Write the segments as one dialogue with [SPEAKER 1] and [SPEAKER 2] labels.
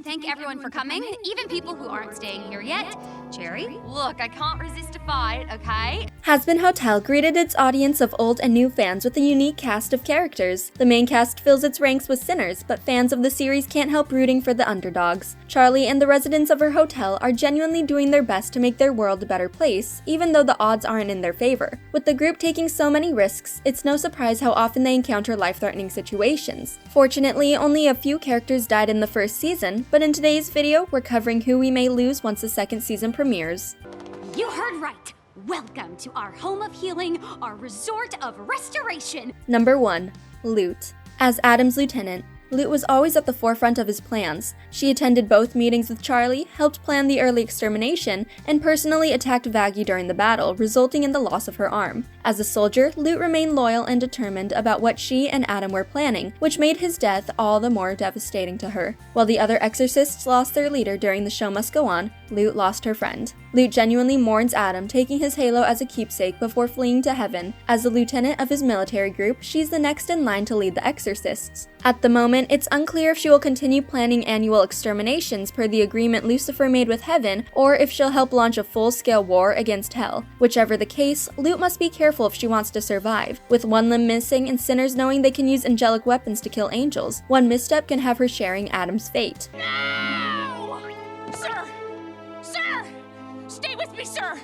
[SPEAKER 1] to thank everyone for coming, even people who aren't staying here yet. Cherri, look, I can't resist a fight, okay?
[SPEAKER 2] Hazbin Hotel greeted its audience of old and new fans with a unique cast of characters. The main cast fills its ranks with sinners, but fans of the series can't help rooting for the underdogs. Charlie and the residents of her hotel are genuinely doing their best to make their world a better place, even though the odds aren't in their favor. With the group taking so many risks, it's no surprise how often they encounter life-threatening situations. Fortunately, only a few characters died in the first season, but in today's video, we're covering who we may lose once the second season premieres.
[SPEAKER 1] You heard right. Welcome to our home of healing, our resort of restoration.
[SPEAKER 2] Number 1. Lute. As Adam's lieutenant, Lute was always at the forefront of his plans. She attended both meetings with Charlie, helped plan the early extermination, and personally attacked Vaggie during the battle, resulting in the loss of her arm. As a soldier, Lute remained loyal and determined about what she and Adam were planning, which made his death all the more devastating to her. While the other exorcists lost their leader during The Show Must Go On, Lute lost her friend. Lute genuinely mourns Adam, taking his halo as a keepsake before fleeing to heaven. As the lieutenant of his military group, she's the next in line to lead the exorcists. At the moment, it's unclear if she will continue planning annual exterminations per the agreement Lucifer made with heaven, or if she'll help launch a full-scale war against hell. Whichever the case, Lute must be careful if she wants to survive. With one limb missing and sinners knowing they can use angelic weapons to kill angels, one misstep can have her sharing Adam's fate.
[SPEAKER 1] No! Sir! Sir! Stay with me, sir!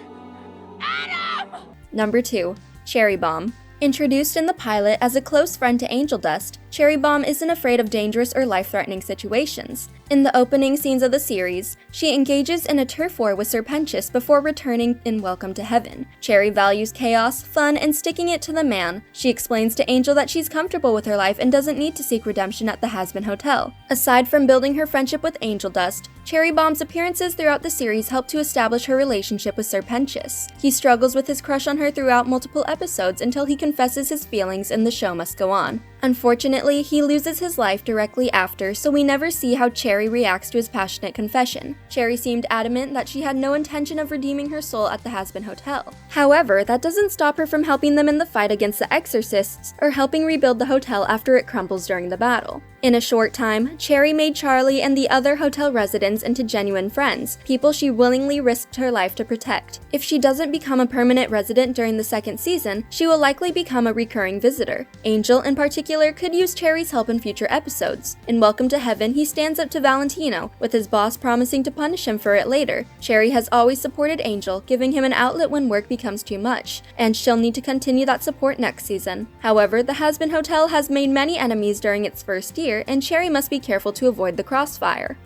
[SPEAKER 1] Adam!
[SPEAKER 2] Number 2. Cherry Bomb. Introduced in the pilot as a close friend to Angel Dust, Cherry Bomb isn't afraid of dangerous or life-threatening situations. In the opening scenes of the series, she engages in a turf war with Serpentius before returning in Welcome to Heaven. Cherry values chaos, fun, and sticking it to the man. She explains to Angel that she's comfortable with her life and doesn't need to seek redemption at the Hazbin Hotel. Aside from building her friendship with Angel Dust, Cherry Bomb's appearances throughout the series help to establish her relationship with Serpentius. He struggles with his crush on her throughout multiple episodes until he confesses his feelings in The Show Must Go On. Unfortunately, he loses his life directly after, so we never see how Cherry reacts to his passionate confession. Cherry seemed adamant that she had no intention of redeeming her soul at the Hazbin Hotel. However, that doesn't stop her from helping them in the fight against the exorcists, or helping rebuild the hotel after it crumbles during the battle. In a short time, Cherry made Charlie and the other hotel residents into genuine friends, people she willingly risked her life to protect. If she doesn't become a permanent resident during the second season, she will likely become a recurring visitor. Angel, in particular, could use Cherry's help in future episodes. In Welcome to Heaven, he stands up to Valentino, with his boss promising to punish him for it later. Cherry has always supported Angel, giving him an outlet when work becomes too much, and she'll need to continue that support next season. However, the Hazbin Hotel has made many enemies during its first year, and Cherry must be careful to avoid the crossfire.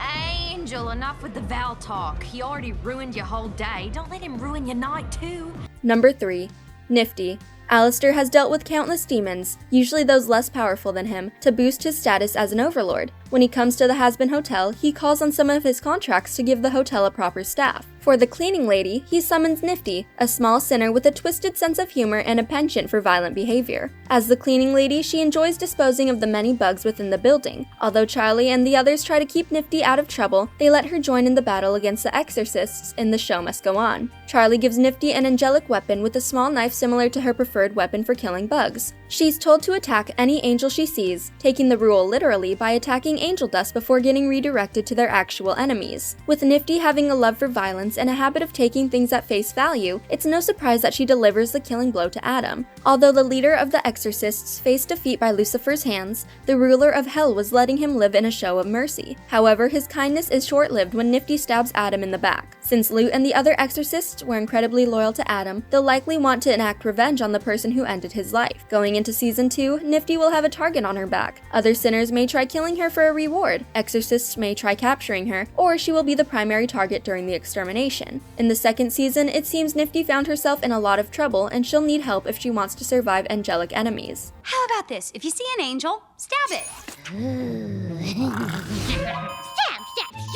[SPEAKER 1] Angel, enough with the Val talk. He already ruined your whole day. Don't let him ruin your night, too.
[SPEAKER 2] Number 3. Nifty. Alistair has dealt with countless demons, usually those less powerful than him, to boost his status as an overlord. When he comes to the Hazbin Hotel, he calls on some of his contracts to give the hotel a proper staff. For the cleaning lady, he summons Nifty, a small sinner with a twisted sense of humor and a penchant for violent behavior. As the cleaning lady, she enjoys disposing of the many bugs within the building. Although Charlie and the others try to keep Nifty out of trouble, they let her join in the battle against the exorcists in The Show Must Go On. Charlie gives Nifty an angelic weapon with a small knife similar to her preferred weapon for killing bugs. She's told to attack any angel she sees, taking the rule literally by attacking Angel Dust before getting redirected to their actual enemies. With Nifty having a love for violence and a habit of taking things at face value, it's no surprise that she delivers the killing blow to Adam. Although the leader of the exorcists faced defeat by Lucifer's hands, the ruler of hell was letting him live in a show of mercy. However, his kindness is short-lived when Nifty stabs Adam in the back. Since Lute and the other exorcists were incredibly loyal to Adam, they'll likely want to enact revenge on the person who ended his life. Going into season 2, Nifty will have a target on her back. Other sinners may try killing her for a reward, exorcists may try capturing her, or she will be the primary target during the extermination. In the second season, it seems Nifty found herself in a lot of trouble and she'll need help if she wants to survive angelic enemies.
[SPEAKER 1] How about this? If you see an angel, stab it. Stab!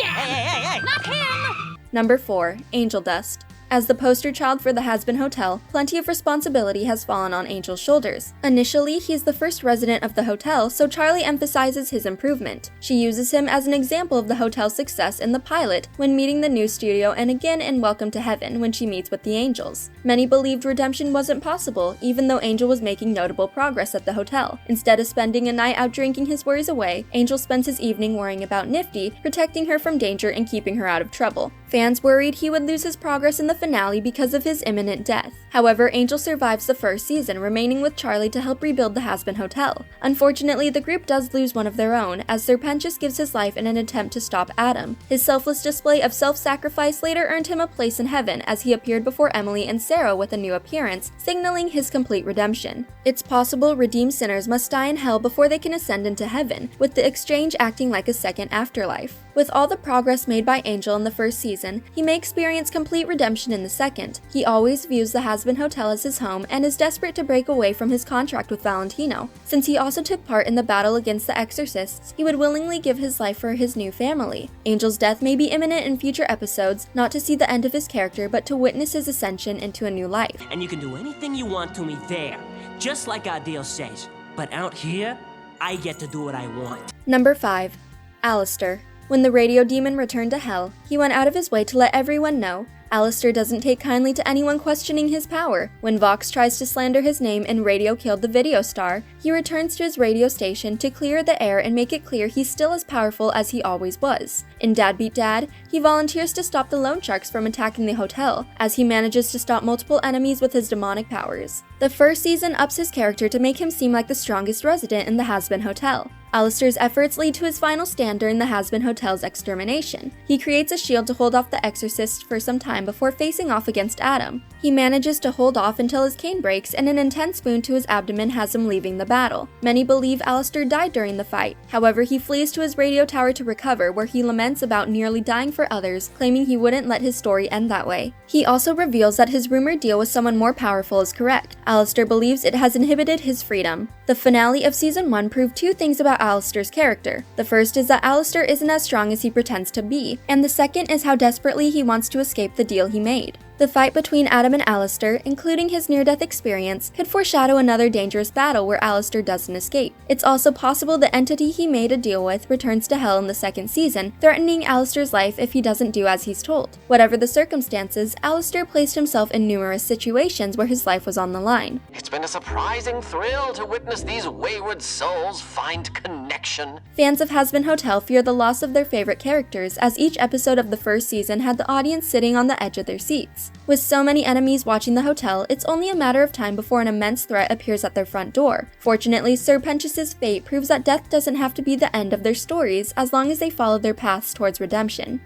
[SPEAKER 3] Hey!
[SPEAKER 1] Not him!
[SPEAKER 2] Number 4. Angel Dust. As the poster child for the Hazbin Hotel, plenty of responsibility has fallen on Angel's shoulders. Initially, he's the first resident of the hotel, so Charlie emphasizes his improvement. She uses him as an example of the hotel's success in the pilot when meeting the new studio, and again in Welcome to Heaven when she meets with the angels. Many believed redemption wasn't possible, even though Angel was making notable progress at the hotel. Instead of spending a night out drinking his worries away, Angel spends his evening worrying about Nifty, protecting her from danger and keeping her out of trouble. Fans worried he would lose his progress in the finale because of his imminent death. However, Angel survives the first season, remaining with Charlie to help rebuild the Hazbin Hotel. Unfortunately, the group does lose one of their own, as Serpentius gives his life in an attempt to stop Adam. His selfless display of self-sacrifice later earned him a place in heaven, as he appeared before Emily and Sarah with a new appearance, signaling his complete redemption. It's possible redeemed sinners must die in hell before they can ascend into heaven, with the exchange acting like a second afterlife. With all the progress made by Angel in the first season, he may experience complete redemption in the second. He always views the Hazbin Hotel as his home and is desperate to break away from his contract with Valentino. Since he also took part in the battle against the exorcists, he would willingly give his life for his new family. Angel's death may be imminent in future episodes, not to see the end of his character, but to witness his ascension into a new life.
[SPEAKER 3] And you can do anything you want to me there, just like our deal says. But out here, I get to do what I want.
[SPEAKER 2] Number 5. Alistair. When the radio demon returned to hell, he went out of his way to let everyone know Alistair doesn't take kindly to anyone questioning his power. When Vox tries to slander his name and Radio killed the video star, he returns to his radio station to clear the air and make it clear he's still as powerful as he always was. In Dad Beat Dad, he volunteers to stop the loan sharks from attacking the hotel, as he manages to stop multiple enemies with his demonic powers. The first season ups his character to make him seem like the strongest resident in the Hazbin Hotel. Alistair's efforts lead to his final stand during the Hazbin Hotel's extermination. He creates a shield to hold off the exorcists for some time before facing off against Adam. He manages to hold off until his cane breaks and an intense wound to his abdomen has him leaving the battle. Many believe Alistair died during the fight. However, he flees to his radio tower to recover, where he laments about nearly dying for others, claiming he wouldn't let his story end that way. He also reveals that his rumored deal with someone more powerful is correct. Alistair believes it has inhibited his freedom. The finale of Season 1 proved two things about Alistair's character. The first is that Alistair isn't as strong as he pretends to be, and the second is how desperately he wants to escape the deal he made. The fight between Adam and Alistair, including his near-death experience, could foreshadow another dangerous battle where Alistair doesn't escape. It's also possible the entity he made a deal with returns to hell in the second season, threatening Alistair's life if he doesn't do as he's told. Whatever the circumstances, Alistair placed himself in numerous situations where his life was on the line.
[SPEAKER 4] It's been a surprising thrill to witness these wayward souls find connection.
[SPEAKER 2] Fans of Hazbin Hotel fear the loss of their favorite characters, as each episode of the first season had the audience sitting on the edge of their seats. With so many enemies watching the hotel, it's only a matter of time before an immense threat appears at their front door. Fortunately, Serpentius' fate proves that death doesn't have to be the end of their stories, as long as they follow their paths towards redemption.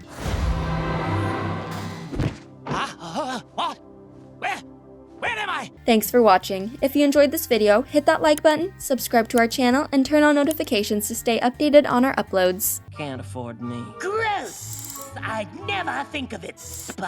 [SPEAKER 3] What? Where am I?
[SPEAKER 2] Thanks for watching. If you enjoyed this video, hit that like button, subscribe to our channel, and turn on notifications to stay updated on our uploads.
[SPEAKER 3] Can't afford me. Gross! I'd never think of it, spy.